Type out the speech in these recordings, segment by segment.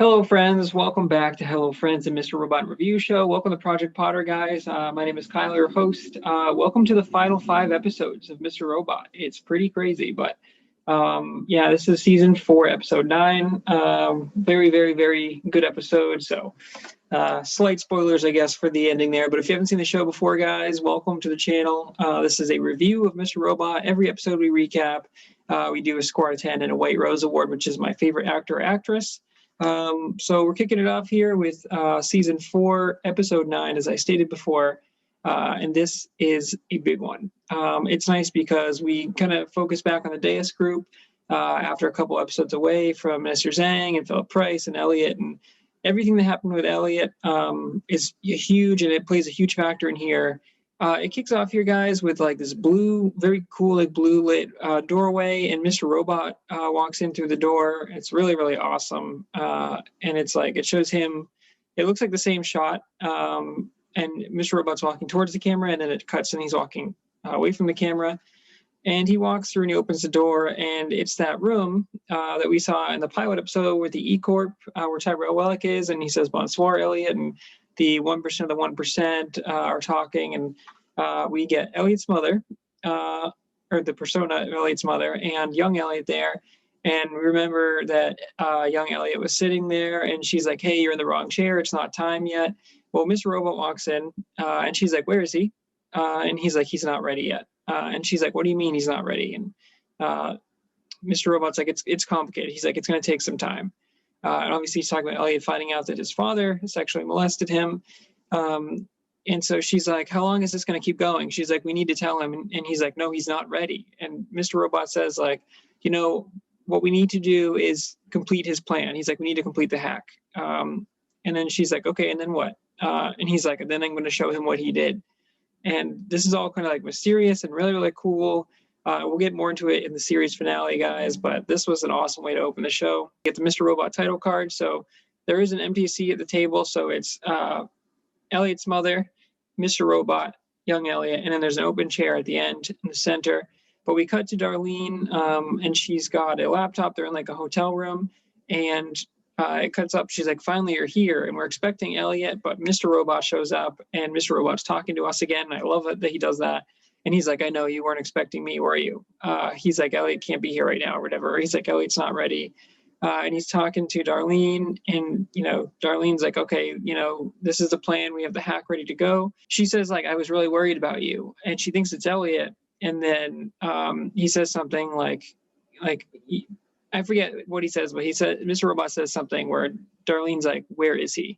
Hello, friends. Welcome back to Hello, Friends and Mr. Robot Review Show. Welcome to Project Potter, guys. My name is Kyler, your host. Welcome to the final 5 episodes of Mr. Robot. It's pretty crazy, but yeah, this is season 4, episode 9. Very, very, very good episode. So slight spoilers, I guess, for the ending there. But if you haven't seen the show before, guys, welcome to the channel. This is a review of Mr. Robot. Every episode we recap. We do a score out of 10 and a White Rose Award, which is my favorite actor or actress. So we're kicking it off here with season 4, episode 9, as I stated before, and this is a big one. It's nice because we kind of focus back on the Deus group after a couple episodes away from Mr. Zhang and Philip Price and Elliot, and everything that happened with Elliot is huge, and it plays a huge factor in here. It kicks off here, guys, with like this blue, very cool, like blue lit doorway, and Mr. Robot walks in through the door. It's really, really awesome. And it's like, it shows him, it looks like the same shot. And Mr. Robot's walking towards the camera, and then it cuts and he's walking away from the camera. And he walks through and he opens the door, and it's that room that we saw in the pilot episode with the E-Corp, where Tyrell Wellick is, and he says, "Bonsoir, Elliot," and the 1% of the 1% are talking, and we get Elliot's mother, or the persona of Elliot's mother, and young Elliot there. And we remember that young Elliot was sitting there, and she's like, "Hey, you're in the wrong chair. It's not time yet." Well, Mr. Robot walks in, and she's like, "Where is he?" And he's like, "He's not ready yet." And she's like, "What do you mean he's not ready?" And Mr. Robot's like, it's complicated. He's like, "It's going to take some time." And obviously he's talking about Elliot finding out that his father sexually molested him. And so she's like, "How long is this going to keep going?" She's like, "We need to tell him." And he's like, "No, he's not ready." And Mr. Robot says, like, what we need to do is complete his plan. He's like, "We need to complete the hack." And then she's like, "Okay, and then what?" And he's like, "Then I'm going to show him what he did." And this is all kind of like mysterious and really, really cool. We'll get more into it in the series finale, guys, but this was an awesome way to open the show. Get the Mr. Robot title card. So there is an empty seat at the table. So it's Elliot's mother, Mr. Robot, young Elliot, and then there's an open chair at the end in the center. But we cut to Darlene, and she's got a laptop. They're in like a hotel room, and it cuts up. She's like, "Finally, you're here." And we're expecting Elliot, but Mr. Robot shows up, and Mr. Robot's talking to us again. And I love it that he does that. And he's like, "I know you weren't expecting me, were you?" He's like, "Elliot can't be here right now," or whatever. He's like, "Elliot's not ready." And he's talking to Darlene, and, Darlene's like, "Okay, this is the plan. We have the hack ready to go." She says, like, "I was really worried about you." And she thinks it's Elliot. And then he says something like, I forget what he says, but he said, Mr. Robot says something where Darlene's like, "Where is he?"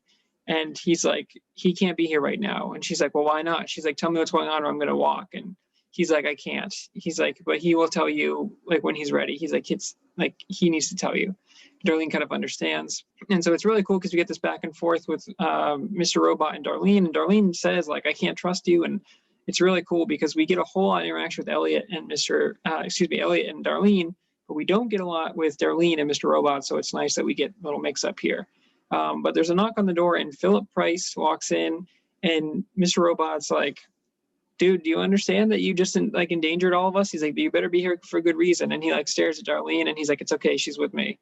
And he's like, "He can't be here right now." And she's like, "Well, why not?" She's like, "Tell me what's going on or I'm going to walk." And he's like, "I can't." He's like, "But he will tell you like when he's ready." He's like, "It's like, he needs to tell you." Darlene kind of understands. And so it's really cool because we get this back and forth with Mr. Robot and Darlene. And Darlene says, like, "I can't trust you." And it's really cool because we get a whole lot of interaction with Elliot and Elliot and Darlene, but we don't get a lot with Darlene and Mr. Robot. So it's nice that we get a little mix up here. But there's a knock on the door, and Philip Price walks in, and Mr. Robot's like, "Dude, do you understand that you just endangered all of us?" He's like, "You better be here for good reason." And he like stares at Darlene, and he's like, "It's okay, she's with me."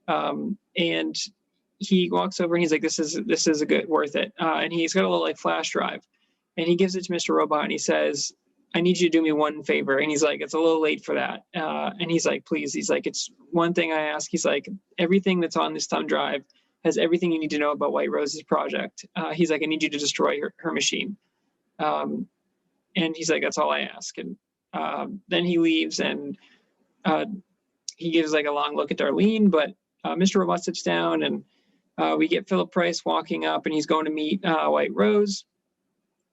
And he walks over, and he's like, "This is a good worth it." And he's got a little like flash drive, and he gives it to Mr. Robot, and he says, "I need you to do me one favor." And he's like, "It's a little late for that." And he's like, "Please." He's like, "It's one thing I ask." He's like, "Everything that's on this thumb drive has everything you need to know about White Rose's project." He's like, "I need you to destroy her machine." And he's like, "That's all I ask." And then he leaves, and he gives like a long look at Darlene, but Mr. Robot sits down, and we get Philip Price walking up, and he's going to meet White Rose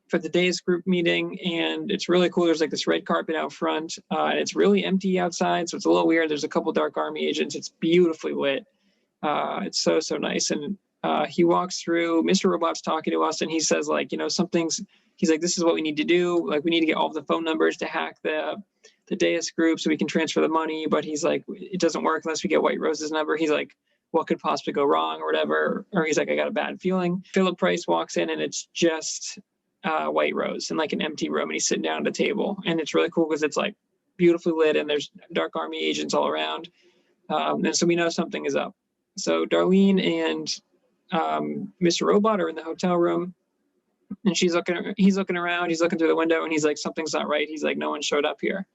for the Deus group meeting. And it's really cool. There's like this red carpet out front, and it's really empty outside, so it's a little weird. There's a couple Dark Army agents. It's beautifully lit. It's so nice. And he walks through. Mr. Robot's talking to us, and he says, like, he's like, "This is what we need to do. Like, we need to get all of the phone numbers to hack the Deus group so we can transfer the money." But he's like, "It doesn't work unless we get White Rose's number." He's like, "What could possibly go wrong?" or whatever. Or he's like, "I got a bad feeling." Philip Price walks in, and it's just White Rose in like an empty room, and he's sitting down at a table. And it's really cool because it's like beautifully lit, and there's Dark Army agents all around. And so we know something is up. So Darlene and Mr. Robot are in the hotel room, and he's looking around, he's looking through the window, and he's like, something's not right. He's like, no one showed up here.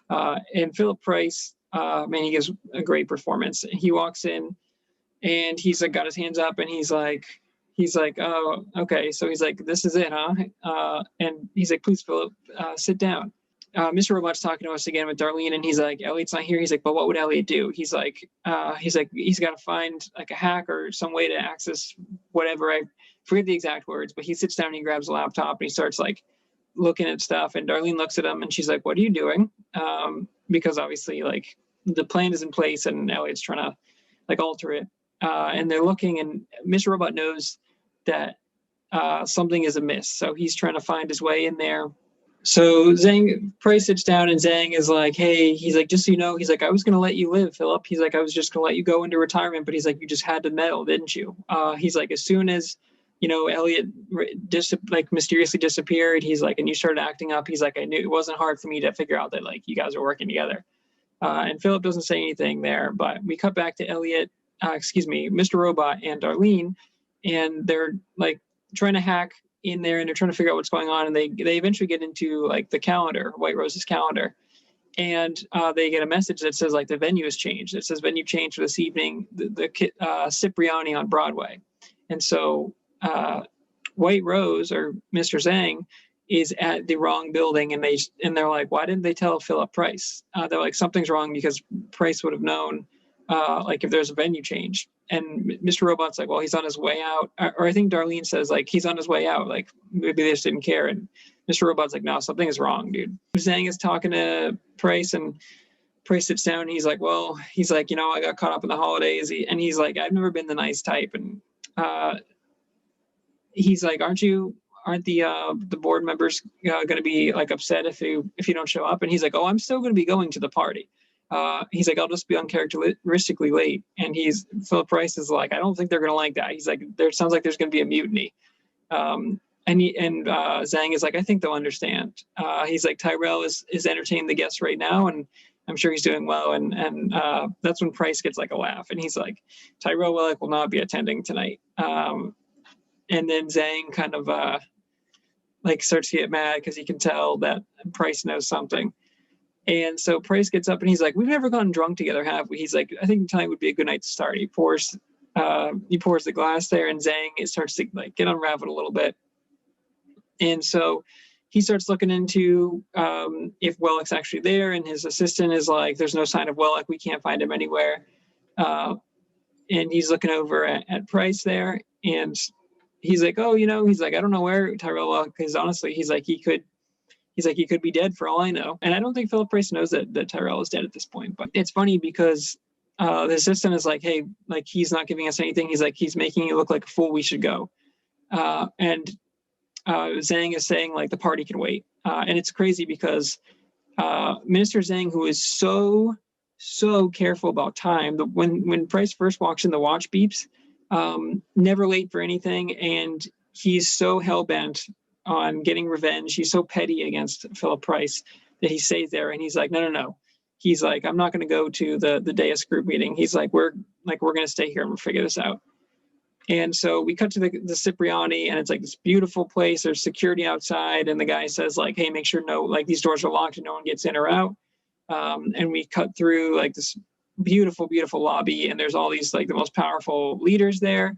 And Philip Price, man, he gives a great performance. He walks in, and he's like got his hands up, and he's like, oh, okay. So he's like, this is it, huh? And he's like, please, Philip, sit down. Mr. Robot's talking to us again with Darlene, and he's like, Elliot's not here. He's like, but what would Elliot do? He's like, he's got to find like a hack or some way to access whatever. I forget the exact words, but he sits down and he grabs a laptop and he starts like looking at stuff. And Darlene looks at him and she's like, what are you doing? Because obviously like the plan is in place and Elliot's trying to like alter it. And they're looking, and Mr. Robot knows that something is amiss. So he's trying to find his way in there. So Price sits down, and Zhang is like, hey, he's like, just so you know, he's like, I was going to let you live, Philip. He's like, I was just going to let you go into retirement, but he's like, you just had to meddle, didn't you? He's like, as soon as, Elliot mysteriously disappeared, he's like, and you started acting up, he's like, I knew it wasn't hard for me to figure out that like you guys are working together. And Philip doesn't say anything there, but we cut back to Mr. Robot and Darlene, and they're like trying to hack in there, and they're trying to figure out what's going on, and they eventually get into like the calendar, White Rose's calendar, and they get a message that says like the venue has changed. It says venue changed for this evening, the Cipriani on Broadway. And so White Rose, or Mr. Zhang, is at the wrong building, and they're like, why didn't they tell Philip Price? They're like, something's wrong, because Price would have known like if there's a venue change. And Mr. Robot's like, well, he's on his way out. Or I think Darlene says like, he's on his way out. Like maybe they just didn't care. And Mr. Robot's like, no, something is wrong, dude. Zhang is talking to Price, and Price sits down, and he's like, well, he's like, I got caught up in the holidays. And he's like, I've never been the nice type. And he's like, aren't the board members going to be like upset if you don't show up? And he's like, oh, I'm still going to be going to the party. He's like, I'll just be uncharacteristically late. And Philip Price is like, I don't think they're going to like that. He's like, sounds like there's going to be a mutiny. And Zhang is like, I think they'll understand. He's like, Tyrell is entertaining the guests right now, and I'm sure he's doing well. And that's when Price gets like a laugh, and he's like, Tyrell will not be attending tonight. And then Zhang kind of like starts to get mad because he can tell that Price knows something. And so Price gets up and he's like, we've never gotten drunk together, have we? He's like, I think tonight would be a good night to start. He pours the glass there, and Zhang, it starts to like get unraveled a little bit. And so he starts looking into if Wellick's actually there, and his assistant is like, there's no sign of Wellick. We can't find him anywhere. And he's looking over at Price there, and he's like, oh, he's like, I don't know where Tyrell Wellick is. Honestly, he could be dead for all I know. And I don't think Philip Price knows that Tyrell is dead at this point. But it's funny because the assistant is like, hey, like he's not giving us anything. He's like, he's making you look like a fool. We should go. And Zhang is saying like the party can wait. And it's crazy because Minister Zhang, who is so careful about time, when Price first walks in, the watch beeps, never late for anything. And he's so hell-bent on getting revenge. He's so petty against Philip Price that he stays there, and he's like, no. He's like, I'm not going to go to the Deus group meeting. He's like, we're going to stay here and we'll figure this out. And so we cut to the Cipriani, and it's like this beautiful place. There's security outside, and the guy says like, hey, make sure these doors are locked and no one gets in or out. And we cut through like this beautiful, beautiful lobby, and there's all these like the most powerful leaders there.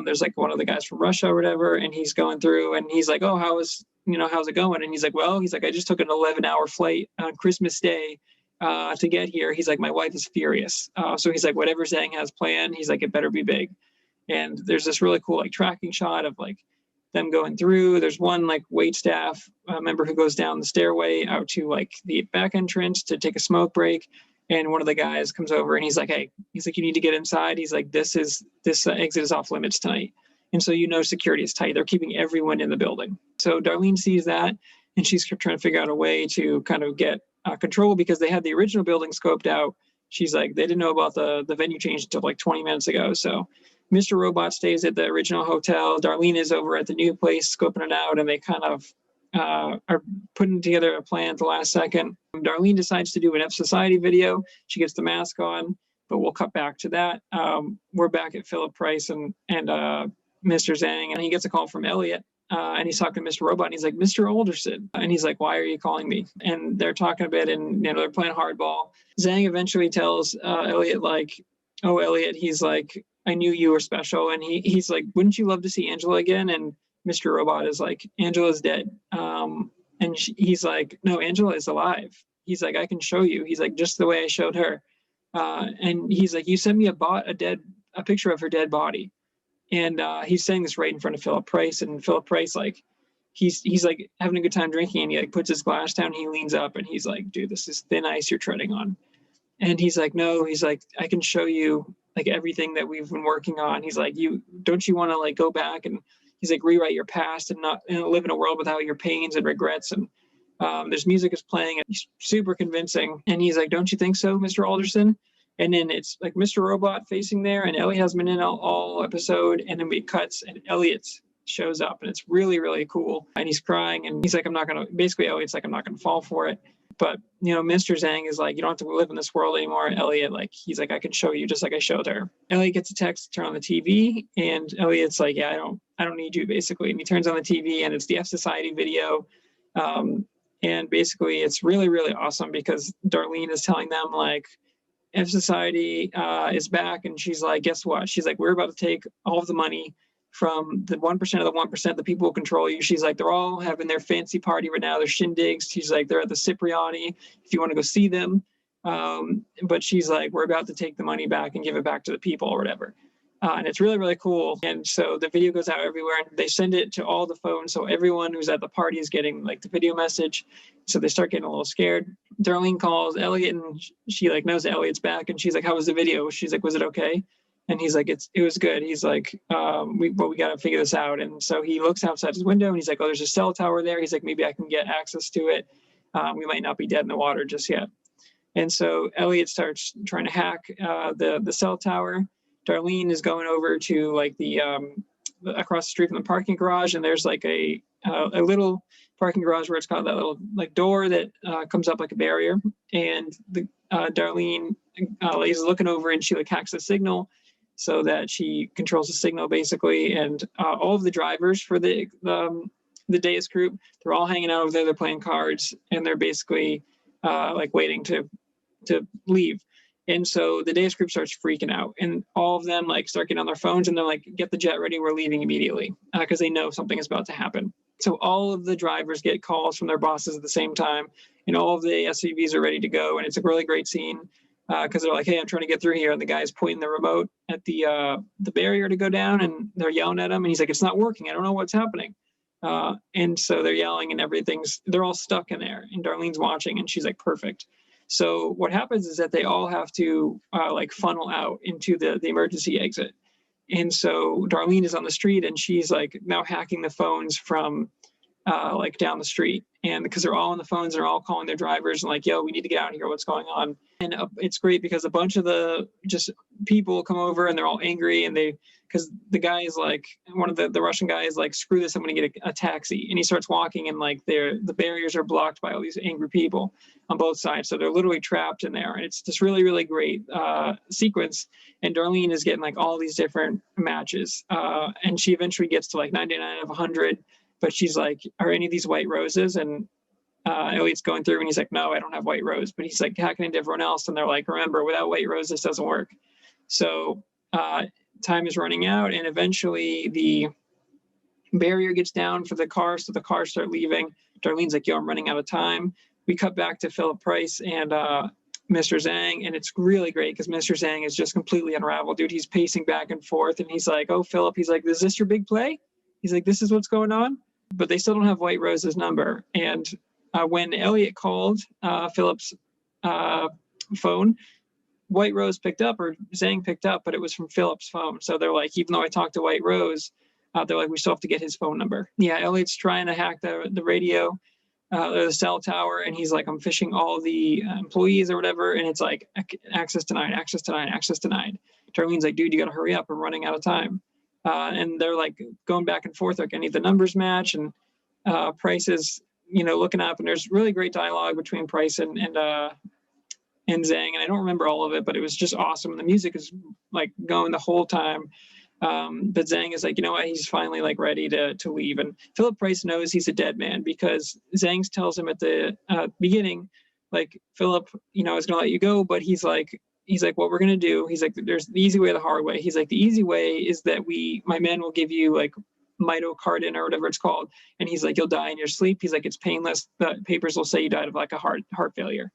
There's like one of the guys from Russia or whatever, and he's going through, and he's like, oh, how's it going? And he's like, well, I just took an 11-hour flight on Christmas Day to get here. He's like, my wife is furious. So he's like, whatever Zhang has planned, he's like, it better be big. And there's this really cool like tracking shot of like them going through. There's one like wait staff member who goes down the stairway out to like the back entrance to take a smoke break. And one of the guys comes over and he's like, hey, you need to get inside. He's like, this exit is off limits tonight. And so, security is tight. They're keeping everyone in the building. So Darlene sees that, and she's trying to figure out a way to kind of get control, because they had the original building scoped out. She's like, they didn't know about the venue change until like 20 minutes ago. So Mr. Robot stays at the original hotel. Darlene is over at the new place scoping it out, and they kind of are putting together a plan at the last second. Darlene decides to do an F Society video. She gets the mask on, but we'll cut back to that. We're back at Philip Price and Mr. Zhang, and he gets a call from Elliot. And he's talking to Mr. Robot, and he's like, Mr. Alderson. And he's like, why are you calling me? And they're talking a bit, and they're playing hardball. Zhang eventually tells Elliot, like, oh, Elliot, he's like, I knew you were special. And he's like, wouldn't you love to see Angela again? And Mr. Robot is like, Angela's dead. And he's like, no, Angela is alive. He's like, I can show you. He's like, just the way I showed her. And he's like, you sent me a picture of her dead body. And he's saying this right in front of Philip Price, and Philip Price, like, he's like having a good time drinking, and he like puts his glass down, he leans up, and he's like, dude, this is thin ice you're treading on. And he's like, no, he's like, I can show you like everything that we've been working on. He's like, don't you want to like go back and he's like rewrite your past and not live in a world without your pains and regrets. And there's music is playing, and he's super convincing. And he's like, don't you think so, Mr. Alderson? And then it's like Mr. Robot facing there, and Elliot has been in all episode, and then it cuts, and Elliot shows up, and it's really, really cool. And he's crying, and he's like, Elliot's like, I'm not gonna fall for it. But, Mr. Zhang is like, you don't have to live in this world anymore. And Elliot, like, he's like, I can show you just like I showed her. Elliot gets a text to turn on the TV, and Elliot's like, yeah, I don't need you, basically. And he turns on the TV, and it's the F Society video. And basically it's really, really awesome because Darlene is telling them, like, F Society is back, and she's like, guess what? She's like, we're about to take all of the money from the 1% of the 1%, the people who control you. She's like, they're all having their fancy party right now, their shindigs. She's like, they're at the Cipriani if you want to go see them. But she's like, we're about to take the money back and give it back to the people or whatever. And it's really, really cool. And so the video goes out everywhere, and they send it to all the phones. So everyone who's at the party is getting like the video message. So they start getting a little scared. Darlene calls Elliot, and she like knows that Elliot's back. And she's like, how was the video? She's like, was it okay? And he's like, it was good. He's like, we got to figure this out. And so he looks outside his window, and he's like, oh, there's a cell tower there. He's like, maybe I can get access to it. We might not be dead in the water just yet. And so Elliot starts trying to hack the cell tower. Darlene is going over to like the across the street from the parking garage, and there's like a little parking garage where it's got that little like door that comes up like a barrier. And the Darlene is looking over, and she like hacks the signal so that she controls the signal basically. And all of the drivers for the Deus group, they're all hanging out over there. They're playing cards, and they're basically like waiting to leave. And so the Deus group starts freaking out, and all of them like start getting on their phones, and they're like, get the jet ready, we're leaving immediately, because they know something is about to happen. So all of the drivers get calls from their bosses at the same time, and all of the SUVs are ready to go. And it's a really great scene because they're like, hey, I'm trying to get through here. And the guy's pointing the remote at the barrier to go down, and they're yelling at him, and he's like, it's not working. I don't know what's happening. And so they're yelling, and they're all stuck in there, and Darlene's watching, and she's like, perfect. So what happens is that they all have to like funnel out into the emergency exit. And so Darlene is on the street, and she's like now hacking the phones from like down the street. And because they're all on the phones, they're all calling their drivers and like, yo, we need to get out of here. What's going on? And it's great because a bunch of the just people come over, and they're all angry, and because the guy is like, one of the Russian guys like, screw this, I'm going to get a taxi. And he starts walking, and like the barriers are blocked by all these angry people on both sides. So they're literally trapped in there. And it's this really, really great sequence. And Darlene is getting like all these different matches. And she eventually gets to like 99 of 100. But she's like, are any of these white roses? And Elliot's going through, and he's like, no, I don't have white rose. But he's like hacking into everyone else. And they're like, remember, without white rose, this doesn't work. So time is running out, and eventually the barrier gets down for the car. So the cars start leaving. Darlene's like, yo, I'm running out of time. We cut back to Philip Price and Mr. Zhang. And it's really great because Mr. Zhang is just completely unraveled, dude. He's pacing back and forth, and he's like, oh, Philip, he's like, is this your big play? He's like, this is what's going on? But they still don't have White Rose's number. And when Elliot called Philip's phone, White Rose picked up, or Zhang picked up, but it was from Philip's phone. So they're like, even though I talked to White Rose, they're like, we still have to get his phone number. Yeah, Elliot's trying to hack the radio, or the cell tower, and he's like, I'm phishing all the employees or whatever, and it's like, access denied, access denied, access denied. Darlene's like, dude, you got to hurry up, we're running out of time. And they're like going back and forth, like, I need the numbers match. And Price is, looking up, and there's really great dialogue between Price and and Zhang, and I don't remember all of it, but it was just awesome. The music is like going the whole time. But Zhang is like, you know what? He's finally like ready to leave. And Philip Price knows he's a dead man because Zhang tells him at the beginning, like, Philip, is going to let you go. But he's like, what we're going to do. He's like, there's the easy way, the hard way. He's like, the easy way is that my men will give you like mitocardium or whatever it's called. And he's like, you'll die in your sleep. He's like, it's painless. The papers will say you died of like a heart failure.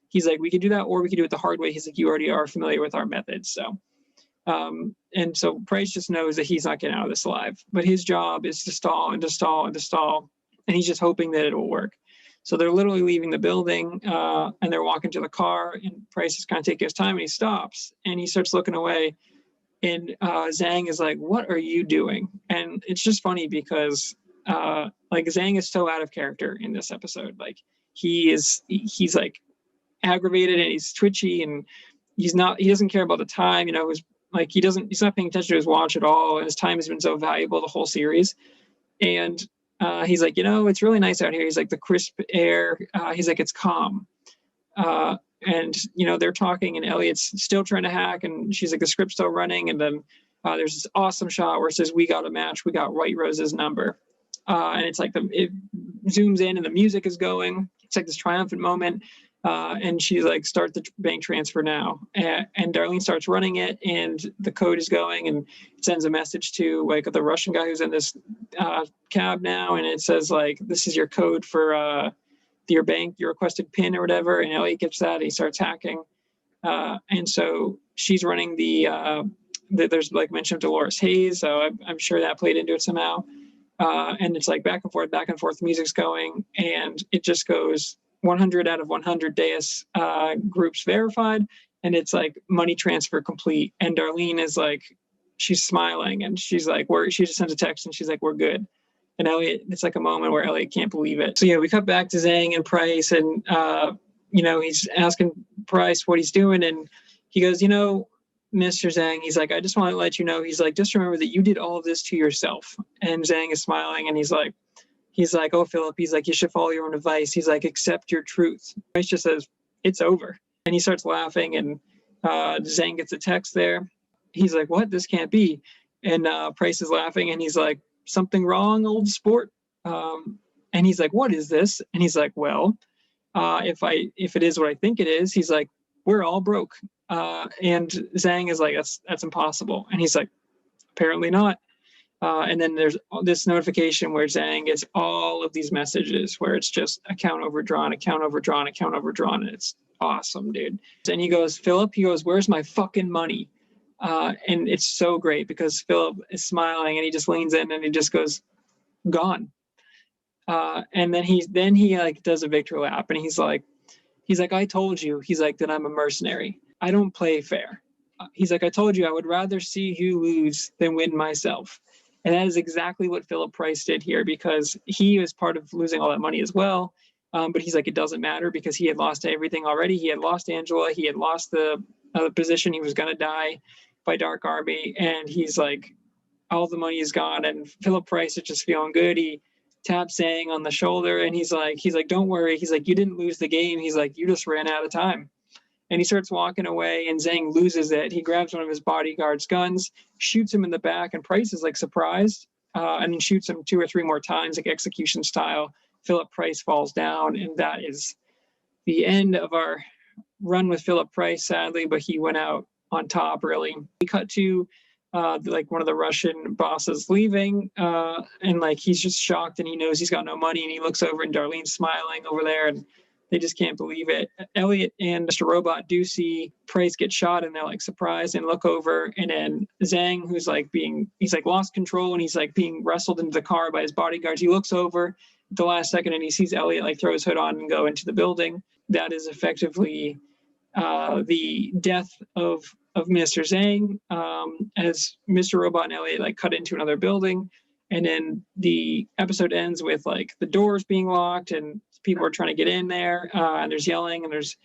He's like, we could do that, or we could do it the hard way. He's like, you already are familiar with our methods. So. And so Price just knows that he's not getting out of this alive, but his job is to stall and to stall and to stall. And he's just hoping that it will work. So they're literally leaving the building and they're walking to the car, and Price is kind of taking his time, and he stops and he starts looking away. And Zhang is like, what are you doing? And it's just funny because like Zhang is so out of character in this episode. Like he's like aggravated and he's twitchy and he doesn't care about the time, like he's not paying attention to his watch at all, and his time has been so valuable the whole series. And he's like, it's really nice out here. He's like, the crisp air. He's like, it's calm. And they're talking, and Elliot's still trying to hack, and she's like, the script's still running. And then there's this awesome shot where it says, "We got a match. We got White Rose's number." And it's like it zooms in, and the music is going. It's like this triumphant moment. And she's like, start the bank transfer now. And Darlene starts running it, and the code is going, and it sends a message to like the Russian guy who's in this cab now. And it says like, this is your code for your bank, your requested PIN or whatever. And Elliot gets that, and he starts hacking. And so she's running there's like mention of Dolores Hayes. So I'm sure that played into it somehow. And it's like back and forth, the music's going, and it just goes 100 out of 100 Deus groups verified, and it's like money transfer complete. And Darlene is like, she's smiling, and she's like, she just sends a text, and she's like, we're good. And Elliot, it's like a moment where Elliot can't believe it. So yeah, we cut back to Zhang and Price, and he's asking Price what he's doing, and he goes, Mr. Zhang, he's like, I just want to let you know, he's like, just remember that you did all of this to yourself. And Zhang is smiling, and he's like, oh, Philip, he's like, you should follow your own advice. He's like, accept your truth. Price just says, it's over. And he starts laughing, and Zhang gets a text there. He's like, what? This can't be. And Price is laughing, and he's like, something wrong, old sport? And he's like, what is this? And he's like, well, if it is what I think it is, he's like, we're all broke. And Zhang is like, that's impossible. And he's like, apparently not. And then there's this notification where Zhang gets all of these messages where it's just account overdrawn, and it's awesome, dude. And he goes, Philip, where's my fucking money? And it's so great because Philip is smiling, and he just leans in, and he just goes, gone. And then he like does a victory lap, and he's like, I told you, he's like, that I'm a mercenary. I don't play fair. He's like, I told you I would rather see you lose than win myself. And that is exactly what Philip Price did here, because he was part of losing all that money as well. But he's like, it doesn't matter, because he had lost everything already. He had lost Angela. He had lost the position. He was going to die by Dark Army. And he's like, all the money is gone. And Philip Price is just feeling good. He taps Zhang on the shoulder, and he's like, don't worry. He's like, you didn't lose the game. He's like, you just ran out of time. And he starts walking away, and Zhang loses it. He grabs one of his bodyguard's guns, shoots him in the back, and Price is like surprised, and then shoots him 2 or 3 more times, like execution style. Philip Price falls down, and that is the end of our run with Philip Price, sadly, but he went out on top, really. We cut to like one of the Russian bosses leaving, and like he's just shocked, and he knows he's got no money, and he looks over, and Darlene's smiling over there, and they just can't believe it. Elliot and Mr. Robot do see Price get shot, and they're like surprised and look over. And then Zhang, he's like lost control, and he's like being wrestled into the car by his bodyguards. He looks over at the last second, and he sees Elliot like throw his hood on and go into the building. That is effectively the death of Mr. Zhang, as Mr. Robot and Elliot like cut into another building. And then the episode ends with like the doors being locked, and people are trying to get in there, and there's yelling, and there's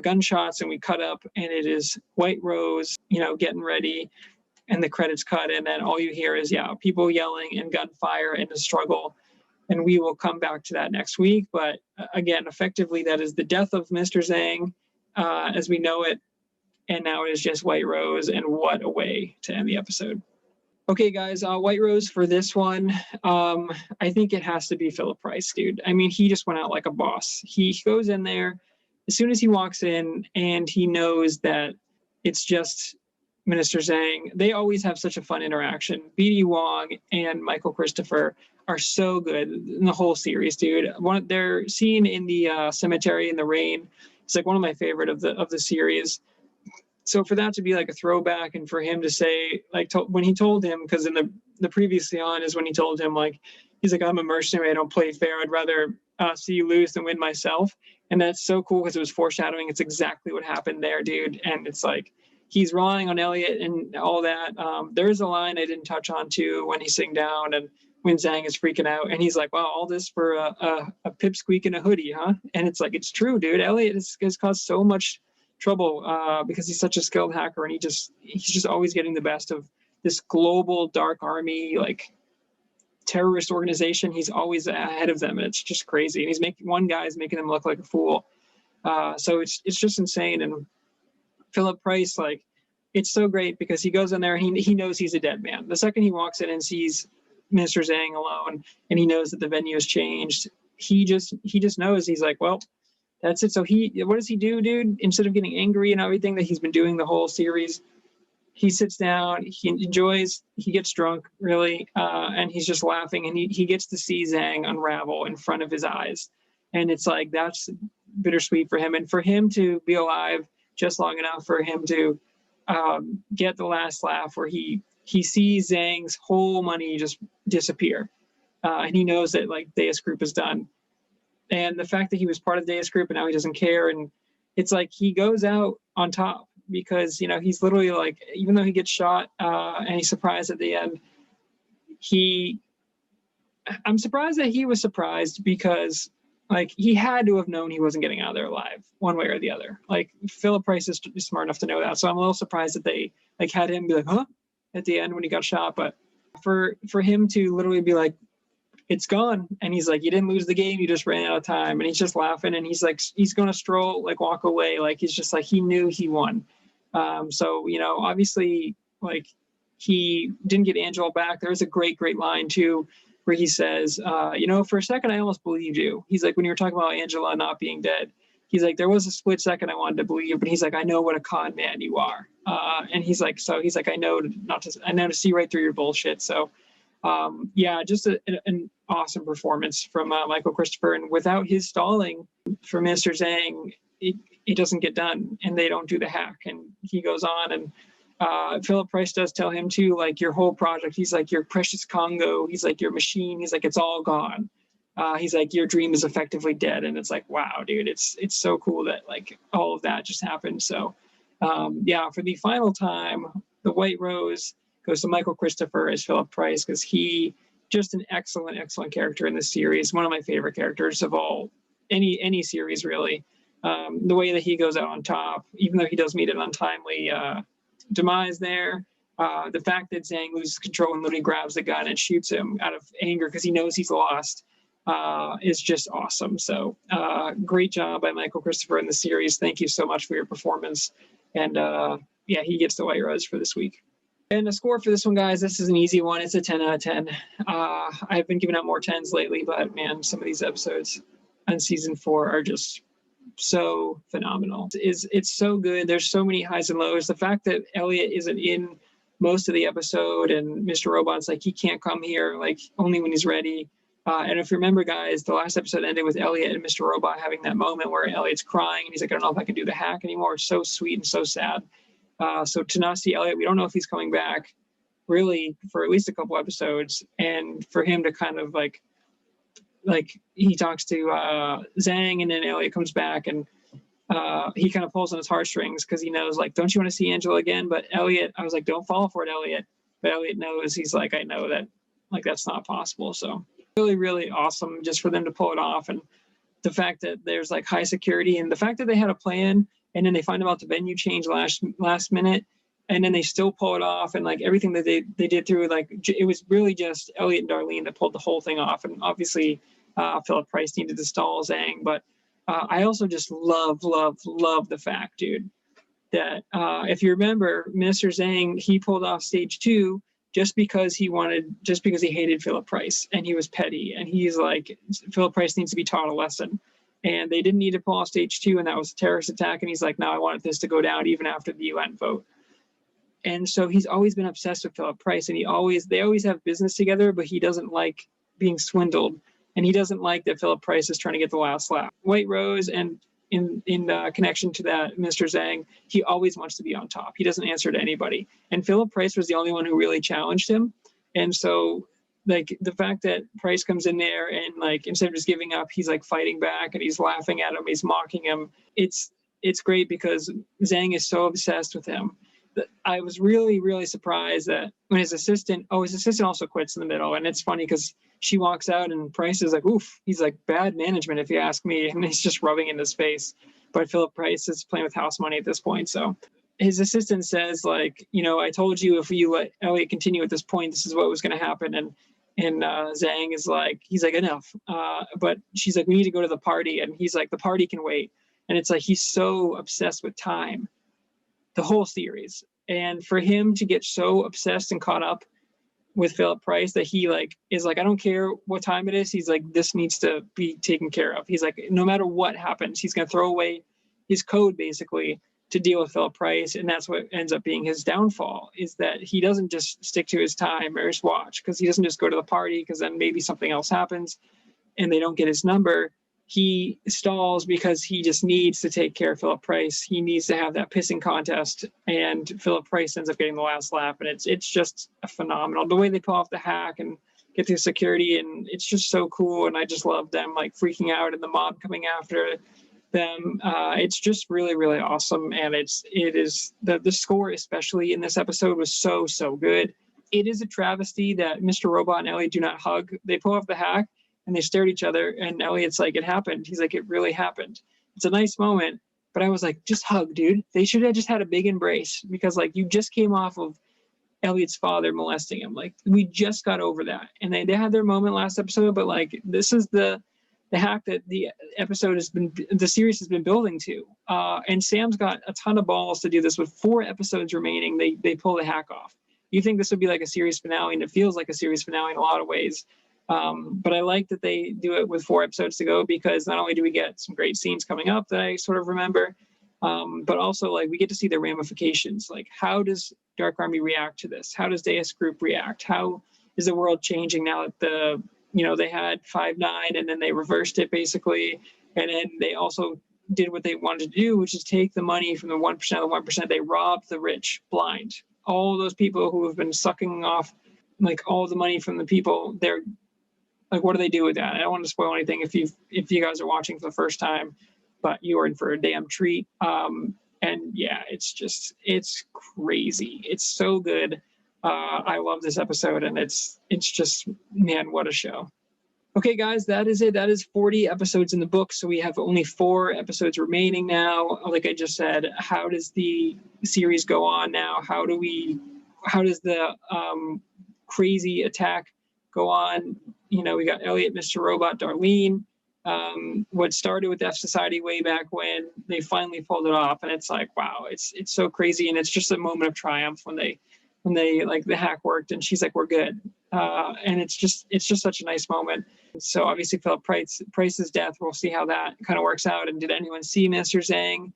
gunshots, and we cut up, and it is White Rose, getting ready, and the credits cut, and then all you hear is people yelling and gunfire and a struggle. And we will come back to that next week. But again, effectively, that is the death of Mr. Zhang, as we know it. And now it is just White Rose, and what a way to end the episode. Okay, guys, White Rose for this one. I think it has to be Philip Price, dude. I mean, he just went out like a boss. He goes in there as soon as he walks in, and he knows that it's just Minister Zhang. They always have such a fun interaction. BD Wong and Michael Christopher are so good in the whole series, dude. Their scene in the cemetery in the rain is like one of my favorite of the series. So for that to be like a throwback, and for him to say, like, when he told him, because in the previously on is when he told him, like, he's like, I'm a mercenary, I don't play fair, I'd rather see you lose than win myself. And that's so cool because it was foreshadowing. It's exactly what happened there, dude. And it's like, he's relying on Elliot and all that. There is a line I didn't touch on too when he's sitting down and when Zhang is freaking out, and he's like, wow, all this for a pipsqueak and a hoodie, huh? And it's like, it's true, dude. Elliot has caused so much trouble because he's such a skilled hacker, and he's just always getting the best of this global dark army, like, terrorist organization. He's always ahead of them, and it's just crazy. And he's making them look like a fool. So it's just insane. And Philip Price, like, it's so great because he goes in there and he knows he's a dead man. The second he walks in and sees Minister Zhang alone, and he knows that the venue has changed, he just knows. He's like, well, that's it. So what does he do, dude? Instead of getting angry and everything that he's been doing the whole series, he sits down, he enjoys, he gets drunk, really, and he's just laughing, and he gets to see Zhang unravel in front of his eyes. And it's like, that's bittersweet for him. And for him to be alive just long enough for him to get the last laugh where he sees Zhang's whole money just disappear. And he knows that, like, Deus Group is done. And the fact that he was part of the Deus Group and now he doesn't care, and it's like he goes out on top because, you know, he's literally like, even though he gets shot and he's surprised at the end, I'm surprised that he was surprised because, like, he had to have known he wasn't getting out of there alive one way or the other. Like, Philip Price is smart enough to know that. So I'm a little surprised that they, like, had him be like, huh, at the end when he got shot. But for him to literally be like, it's gone. And he's like, you didn't lose the game, you just ran out of time. And he's just laughing, and he's like, he's going to stroll, like, walk away. Like, he's just like, he knew he won. So, you know, obviously, like, he didn't get Angela back. There's a great line too, where he says, you know, for a second, I almost believed you. He's like, when you were talking about Angela not being dead, he's like, there was a split second I wanted to believe, but he's like, I know what a con man you are. And he's like, I know to see right through your bullshit. So, yeah, just an awesome performance from Michael Christopher. And without his stalling for Mr. Zhang, it doesn't get done, and they don't do the hack. And he goes on, and Philip Price does tell him too, like, your whole project, he's like, your precious Congo, he's like, your machine, he's like, it's all gone. He's like, your dream is effectively dead. And it's like, wow, dude, it's so cool that, like, all of that just happened. So yeah, for the final time, the White Rose goes to Michael Christopher as Philip Price, because he just an excellent character in this series. One of my favorite characters of any series, really. The way that he goes out on top, even though he does meet an untimely demise there. The fact that Zhang loses control and literally grabs the gun and shoots him out of anger because he knows he's lost is just awesome. So great job by Michael Christopher in the series. Thank you so much for your performance. And yeah, he gets the White Rose for this week. And the score for this one, guys, this is an easy one. It's a 10 out of 10. I've been giving out more 10s lately, but man, some of these episodes on season 4 are just so phenomenal. It's so good. There's so many highs and lows. The fact that Elliot isn't in most of the episode, and Mr. Robot's like, he can't come here, like, only when he's ready. And if you remember, guys, the last episode ended with Elliot and Mr. Robot having that moment where Elliot's crying and he's like, I don't know if I can do the hack anymore. It's so sweet and so sad. So to not see Elliot, we don't know if he's coming back really for at least a couple episodes. And for him to kind of like he talks to Zhang, and then Elliot comes back, and he kind of pulls on his heartstrings because he knows, like, don't you want to see Angela again? But Elliot, I was like, don't fall for it, Elliot. But Elliot knows, he's like, I know that, like, that's not possible. So really awesome just for them to pull it off. And the fact that there's, like, high security, and the fact that they had a plan, and then they find out the venue change last minute, and then they still pull it off, and, like, everything that they did through, like, it was really just Elliot and Darlene that pulled the whole thing off. And obviously Philip Price needed to stall Zhang, but I also just love the fact, dude, that if you remember, Minister Zhang, he pulled off stage 2 just because he hated Philip Price, and he was petty, and he's like, Philip Price needs to be taught a lesson. And they didn't need to pull off stage 2, and that was a terrorist attack. And he's like, no, I wanted this to go down even after the UN vote. And so he's always been obsessed with Philip Price, and they always have business together, but he doesn't like being swindled, and he doesn't like that Philip Price is trying to get the last laugh. White Rose, and in connection to that, Mr. Zhang, he always wants to be on top. He doesn't answer to anybody. And Philip Price was the only one who really challenged him. And so, like, the fact that Price comes in there and, like, instead of just giving up, he's like fighting back and he's laughing at him, he's mocking him. It's great because Zhang is so obsessed with him. I was really surprised that when his assistant also quits in the middle. And it's funny because she walks out and Price is like, oof, he's like, bad management if you ask me. And he's just rubbing in his face. But Philip Price is playing with house money at this point. So his assistant says, like, you know, I told you if you let Elliot continue at this point, this is what was going to happen. And Zhang is like, he's like, enough. But she's like, we need to go to the party. And he's like, the party can wait. And it's like, he's so obsessed with time, the whole series. And for him to get so obsessed and caught up with Philip Price that he like is like, I don't care what time it is. He's like, this needs to be taken care of. He's like, no matter what happens, he's going to throw away his code basically to deal with Philip Price. And that's what ends up being his downfall, is that he doesn't just stick to his time or his watch, because he doesn't just go to the party because then maybe something else happens and they don't get his number. He stalls because he just needs to take care of Philip Price. He needs to have that pissing contest, and Philip Price ends up getting the last laugh. And it's just a phenomenal, the way they pull off the hack and get through security, and it's just so cool. And I just love them like freaking out and the mob coming after them. It's just really awesome. And it is the score, especially in this episode, was so good. It is a travesty that Mr. Robot and Elliot do not hug. They pull off the hack and they stare at each other, and Elliot's like, it happened. He's like, it really happened. It's a nice moment, but I was like, just hug, dude. They should have just had a big embrace, because like, you just came off of Elliot's father molesting him. Like, we just got over that. And they had their moment last episode, but like, this is the hack that the series has been building to. And Sam's got a ton of balls to do this. With 4 episodes remaining, they pull the hack off. You think this would be like a series finale, and it feels like a series finale in a lot of ways. But I like that they do it with 4 episodes to go, because not only do we get some great scenes coming up that I sort of remember, but also like we get to see the ramifications. Like, how does Dark Army react to this? How does Deus Group react? How is the world changing now that they had 5/9 and then they reversed it basically, and then they also did what they wanted to do, which is take the money from the 1% of the 1%. They robbed the rich blind. All those people who have been sucking off like all the money from the people, they're like, what do they do with that? I don't want to spoil anything if you guys are watching for the first time, but you are in for a damn treat. And yeah, it's crazy. It's so good. I love this episode, and it's just, man, what a show. Okay, guys, that is it. That is 40 episodes in the book. So we have only 4 episodes remaining now. Like I just said, how does the series go on now? How does the crazy attack go on? We got Elliot, Mr. Robot, Darlene. What started with F Society way back when, they finally pulled it off, and it's like, wow, it's so crazy. And it's just a moment of triumph when they like, the hack worked and she's like, we're good. And it's just such a nice moment. So obviously Philip Price's death, we'll see how that kind of works out. And did anyone see Mr. Zhang?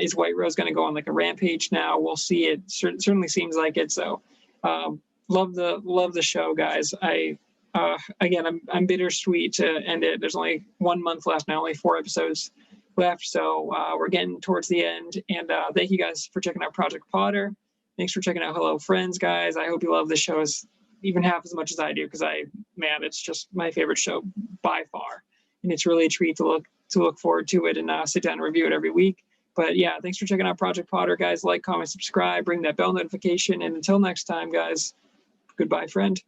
Is White Rose going to go on like a rampage now? We'll see. It certainly seems like it. So love the show, guys. Again, I'm bittersweet to end it. There's only 1 month left now, only 4 episodes left. So we're getting towards the end. And thank you guys for checking out Project Potter. Thanks for checking out Hello Friends, guys. I hope you love this show even half as much as I do, because it's just my favorite show by far. And it's really a treat to look forward to it and sit down and review it every week. But yeah, thanks for checking out Project Potter, guys. Like, comment, subscribe, ring that bell notification. And until next time, guys, goodbye, friend.